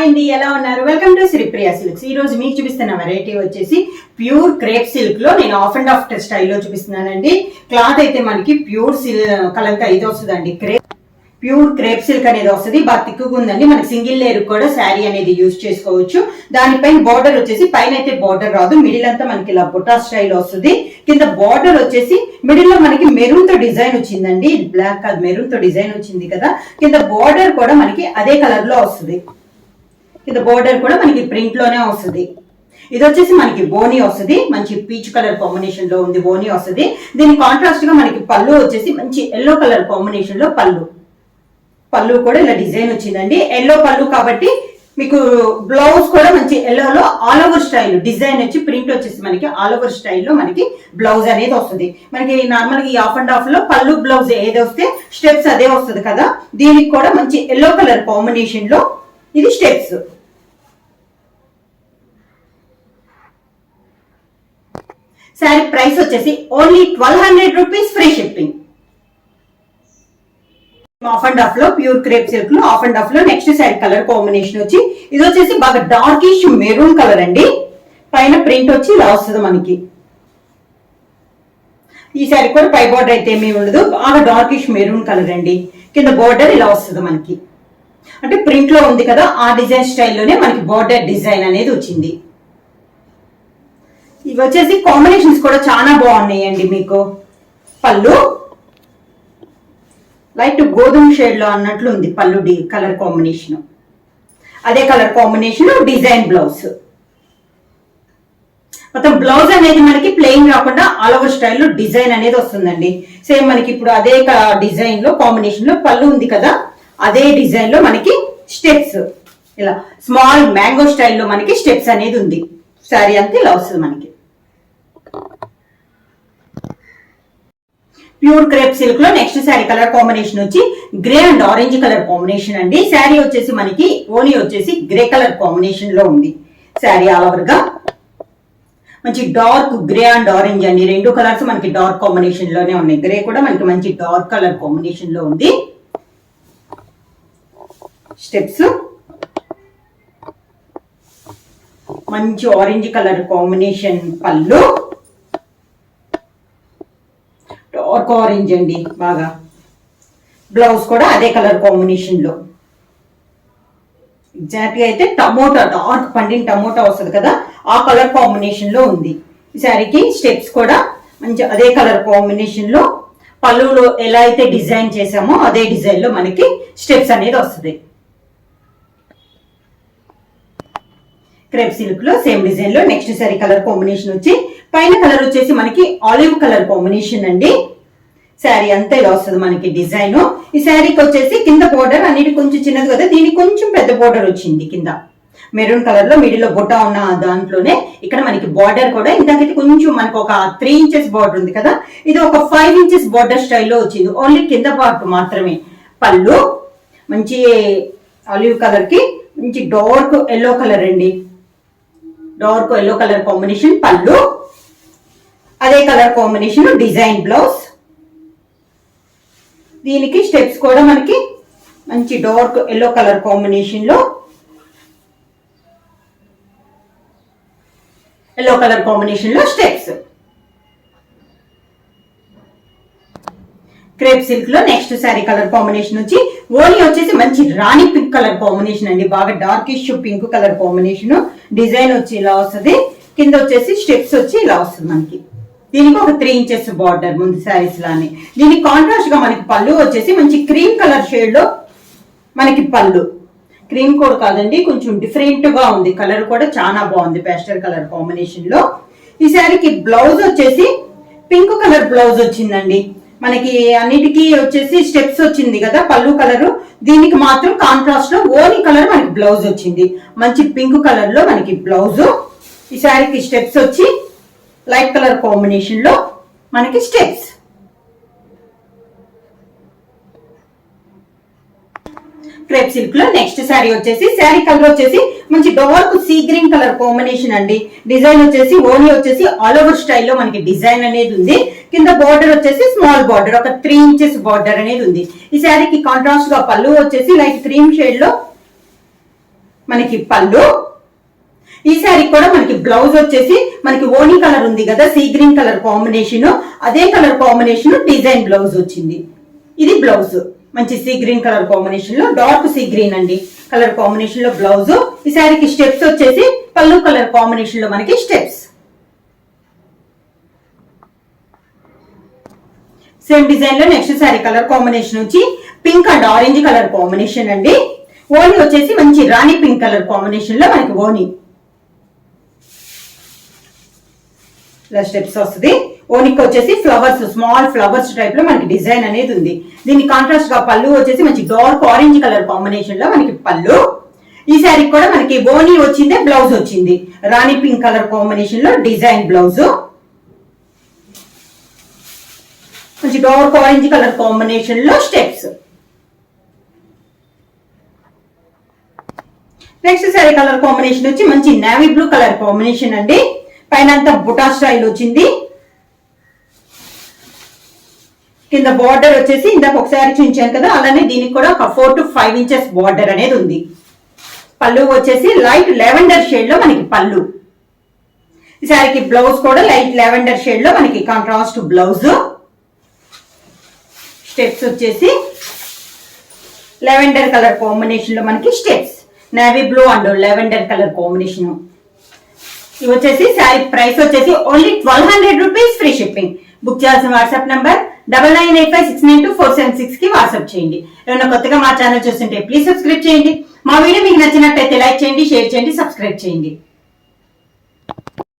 అండి, ఎలా ఉన్నారు? Welcome to Sripriya silks. ఈ రోజు మీకు చూపిస్తున్న వెరైటీ వచ్చేసి ప్యూర్ క్రేప్ సిల్క్ లో నేను ఆఫ్ అండ్ ఆఫ్ స్టైల్లో చూపిస్తున్నానండి. క్లాత్ అయితే మనకి ప్యూర్ కలంకా ఇది వస్తుందండి. ప్యూర్ క్రేప్ సిల్క్ అనేది వస్తుంది. బాగా తిక్కుగా ఉందండి. మనకి సింగిల్ లేయర్ కూడా శారీ అనేది యూజ్ చేసుకోవచ్చు. దానిపైన బార్డర్ వచ్చేసి పైన అయితే బార్డర్ రాదు, మిడిల్ అంతా మనకి ఇలా బుట్టా స్టైల్ వస్తుంది. కింద బార్డర్ వచ్చేసి మిడిల్ లో మనకి మెరూన్ తో డిజైన్ వచ్చిందండి. బ్లాక్ కాదు, మెరూన్ తో డిజైన్ వచ్చింది కదా. కింద బార్డర్ కూడా మనకి అదే కలర్ లో వస్తుంది. కింద బోర్డర్ కూడా మనకి ప్రింట్ లోనే వస్తుంది. ఇది వచ్చేసి మనకి బోనీ వస్తుంది. మంచి పీచ్ కలర్ కాంబినేషన్ లో ఉంది, బోనీ వస్తుంది. దీని కాంట్రాస్ట్ గా మనకి పళ్ళు వచ్చేసి మంచి ఎల్లో కలర్ కాంబినేషన్ లో పళ్ళు కూడా ఇలా డిజైన్ వచ్చిందండి. ఎల్లో పళ్ళు కాబట్టి మీకు బ్లౌజ్ కూడా మంచి ఎల్లోలో ఆల్ ఓవర్ స్టైల్ డిజైన్ వచ్చి ప్రింట్ వచ్చేసి మనకి ఆల్ ఓవర్ స్టైల్లో మనకి బ్లౌజ్ అనేది వస్తుంది. మనకి నార్మల్ గా ఈ ఆఫ్ అండ్ ఆఫ్ లో పళ్ళు బ్లౌజ్ ఏది వస్తే స్టెప్స్ అదే వస్తుంది కదా. దీనికి కూడా మంచి ఎల్లో కలర్ కాంబినేషన్ లో ఇది స్టెప్స్. శారీ ప్రైస్ వచ్చేసి only 1200 rupees, free shipping. Of and of లో ప్యూర్ క్రేప్ సిల్క్ లో ఆఫ్ అండ్ ఆఫ్ లో నెక్స్ట్ శారీ కలర్ కాంబినేషన్ వచ్చి ఇది వచ్చేసి బాగా డార్కిష్ మెరూన్ కలర్ అండి. పైన ప్రింట్ వచ్చి ఇలా వస్తుంది మనకి. ఈ శారీ కూడా పై బార్డర్ అయితే ఏమీ ఉండదు, బాగా డార్కిష్ మెరూన్ కలర్ అండి. కింద బార్డర్ ఇలా వస్తుంది మనకి. అంటే ప్రింట్ లో ఉంది కదా, ఆ డిజైన్ స్టైల్లోనే మనకి బార్డర్ డిజైన్ అనేది వచ్చింది. ఇవి వచ్చేసి కాంబినేషన్స్ కూడా చాలా బాగున్నాయండి. మీకు పళ్ళు లైట్ గోధుమ షేడ్ లో అన్నట్లు ఉంది పళ్ళు కలర్ కాంబినేషన్. అదే కలర్ కాంబినేషన్ డిజైన్ బ్లౌజ్. మొత్తం బ్లౌజ్ అనేది మనకి ప్లెయిన్ రాకుండా ఆల్ ఓవర్ స్టైల్లో డిజైన్ అనేది వస్తుందండి. సేమ్ మనకి ఇప్పుడు అదే డిజైన్ లో కాంబినేషన్ లో పళ్ళు ఉంది కదా, అదే డిజైన్ లో మనకి స్టెప్స్ ఇలా స్మాల్ మ్యాంగో స్టైల్లో మనకి స్టెప్స్ అనేది ఉంది. శారీ అంతా ఇలా వస్తుంది మనకి. ప్యూర్ క్రేప్ సిల్క్ లో నెక్స్ట్ శారీ కలర్ కాంబినేషన్ వచ్చి grey and orange colour combination అండి. శారీ వచ్చేసి మనకి ఓనీ వచ్చేసి గ్రే కలర్ కాంబినేషన్ లో ఉంది. శారీ ఆల్ ఓవర్ గా మంచి డార్క్ గ్రే అండ్ ఆరెంజ్ అండి. రెండు కలర్స్ మనకి డార్క్ కాంబినేషన్ లోనే ఉన్నాయి. గ్రే కూడా మనకి మంచి డార్క్ కలర్ కాంబినేషన్ లో ఉంది. స్టెప్స్ మంచి ఆరెంజ్ కలర్ కాంబినేషన్, పళ్ళు డార్క్ ఆరెంజ్ అండి బాగా. బ్లౌజ్ కూడా అదే కలర్ కాంబినేషన్ లో. ఎగ్జాక్ట్ గా అయితే టమోటా, డార్క్ పండిన టమోటా వస్తుంది కదా, ఆ కలర్ కాంబినేషన్ లో ఉంది. ఈ శారీకి స్టెప్స్ కూడా మంచి అదే కలర్ కాంబినేషన్ లో, పళ్ళులో ఎలా అయితే డిజైన్ చేసామో అదే డిజైన్ లో మనకి స్టెప్స్ అనేది వస్తుంది. క్రేప్ సిల్క్ లో సేమ్ డిజైన్ లో నెక్స్ట్ శారీ కలర్ కాంబినేషన్ వచ్చి పైన కలర్ వచ్చేసి మనకి ఆలివ్ కలర్ కాంబినేషన్ అండి. శారీ అంతా ఇలా వస్తుంది మనకి డిజైన్. ఈ శారీకి వచ్చేసి కింద బోర్డర్ అనేది కొంచెం చిన్నది కదా, దీనికి కొంచెం పెద్ద బోర్డర్ వచ్చింది. కింద మెరూన్ కలర్ లో మిడిల్ లో బుట్ట ఉన్న దాంట్లోనే ఇక్కడ మనకి బార్డర్ కూడా ఇందాకైతే కొంచెం మనకు ఒక 3 ఇంచెస్ బార్డర్ ఉంది కదా, ఇది ఒక 5 ఇంచెస్ బార్డర్ స్టైల్లో వచ్చింది. ఓన్లీ కింద పార్ట్ మాత్రమే. పళ్ళు మంచి ఆలివ్ కలర్ కి మంచి డార్క్ ఎల్లో కలర్ అండి. డార్క్ ఎల్లో కలర్ కాంబినేషన్ పళ్ళు, అదే కలర్ కాంబినేషన్ డిజైన్ బ్లౌజ్. దీనికి స్టెప్స్ కూడా మనకి మంచి డార్క్ ఎల్లో కలర్ కాంబినేషన్ లో, ఎల్లో కలర్ కాంబినేషన్ లో స్టెప్స్. క్రేప్ సిల్క్ లో నెక్స్ట్ శారీ కలర్ కాంబినేషన్ వచ్చి ఓనీ వచ్చేసి మంచి రాణి పింక్ కలర్ కాంబినేషన్ అండి. బాగా darkish pink colour combination. Design వచ్చి ఇలా వస్తుంది. కింద వచ్చేసి స్టెప్స్ వచ్చి ఇలా వస్తుంది మనకి. దీనికి ఒక 3 ఇంచెస్ బార్డర్ ముందు శారీస్ లానే. దీనికి కాంట్రాస్ట్ గా మనకి పళ్ళు వచ్చేసి మంచి క్రీమ్ కలర్ షేడ్ లో మనకి పళ్ళు. క్రీమ్ కూడా కాదండి, కొంచెం డిఫరెంట్ గా ఉంది. కలర్ కూడా చాలా బాగుంది, పేస్టల్ కలర్ కాంబినేషన్ లో. ఈ శారీకి బ్లౌజ్ వచ్చేసి పింక్ కలర్ బ్లౌజ్ వచ్చిందండి. మనకి అన్నిటికీ వచ్చేసి స్టెప్స్ వచ్చింది కదా పళ్ళు కలర్. దీనికి మాత్రం కాంట్రాస్ట్ లో ఓనీ కలర్ మనకి బ్లౌజ్ వచ్చింది. మంచి పింక్ కలర్ లో మనకి బ్లౌజ్. ఈ శారీకి స్టెప్స్ వచ్చి లైట్ కలర్ కాంబినేషన్ లో మనకి స్టెప్స్. క్రేప్ సిల్క్ లో నెక్స్ట్ శారీ వచ్చేసి శారీ కలర్ వచ్చేసి మంచి dark sea green colour combination అండి. డిజైన్ వచ్చేసి ఓనీ వచ్చేసి ఆల్ ఓవర్ స్టైల్లో మనకి డిజైన్ అనేది ఉంది. కింద బార్డర్ వచ్చేసి స్మాల్ బార్డర్, ఒక 3 ఇంచెస్ బార్డర్ అనేది ఉంది. ఈ శారీకి కాంట్రాస్ట్ గా పళ్ళు వచ్చేసి లైట్ క్రీమ్ షేడ్ లో మనకి పళ్ళు. ఈ శారీ కూడా మనకి బ్లౌజ్ వచ్చేసి మనకి ఓనీ కలర్ ఉంది కదా, సీ గ్రీన్ కలర్ కాంబినేషన్, అదే కలర్ కాంబినేషన్ డిజైన్ బ్లౌజ్ వచ్చింది. ఇది బ్లౌజ్ మంచి సీ గ్రీన్ కలర్ కాంబినేషన్ లో, డార్క్ సీ గ్రీన్ అండి కలర్ కాంబినేషన్ లో బ్లౌజ్. ఈ శారీకి స్టెప్స్ వచ్చేసి పళ్ళు కలర్ కాంబినేషన్ లో మనకి స్టెప్స్. సేమ్ డిజైన్ లో నెక్స్ట్ శారీ కలర్ కాంబినేషన్ వచ్చి pink and orange colour combination అండి. ఓనీ వచ్చేసి మంచి రాణి పింక్ కలర్ కాంబినేషన్ లో మనకి ఓనీ ఇలా స్టెప్స్ వస్తుంది. ఓనికి వచ్చేసి ఫ్లవర్స్, స్మాల్ ఫ్లవర్స్ టైప్ లో మనకి డిజైన్ అనేది ఉంది. దీని కాంట్రాస్ట్ గా పళ్ళు వచ్చేసి మంచి డార్క్ ఆరెంజ్ కలర్ కాంబినేషన్ లో మనకి పళ్ళు. ఈ శారీ కూడా మనకి ఓనీ వచ్చిందే, బ్లౌజ్ వచ్చింది రాణి పింక్ కలర్ కాంబినేషన్ లో డిజైన్ బ్లౌజ్. మంచి డార్క్ ఆరెంజ్ కలర్ కాంబినేషన్ లో steps. Next sari colour combination వచ్చి మంచి నేవీ బ్లూ కలర్ కాంబినేషన్ అండి. పైన అంతా బుటా స్టైల్ వచ్చింది. కింద బార్డర్ వచ్చేసి ఇందాక ఒకసారి చూపించాను కదా, అలానే దీనికి కూడా ఒక 4 to 5 ఇంచెస్ బార్డర్ అనేది ఉంది. పళ్ళు వచ్చేసి లైట్ లెవెండర్ షేడ్ లో మనకి పళ్ళు. ఈ శారీకి బ్లౌజ్ కూడా లైట్ లెవెండర్ షేడ్ లో మనకి కాంట్రాస్ట్ బ్లౌజ్. స్టెప్స్ వచ్చేసి లెవెండర్ కలర్ కాంబినేషన్ లో మనకి steps, navy blue and lavender colour combination. ఇవి వచ్చేసి శారీ ప్రైస్ వచ్చేసి only 1200 rupees, free shipping. Book చేయాల్సిన వాట్సాప్ నంబర్ 9985692476 కి వాట్సాప్ చేయండి. ఏమైనా కొత్తగా మా ఛానల్ చూస్తుంటే ప్లీజ్ సబ్స్క్రైబ్ చేయండి. మా వీడియో మీకు నచ్చినట్టయితే లైక్ చేయండి, షేర్ చేయండి, సబ్స్క్రైబ్ చేయండి.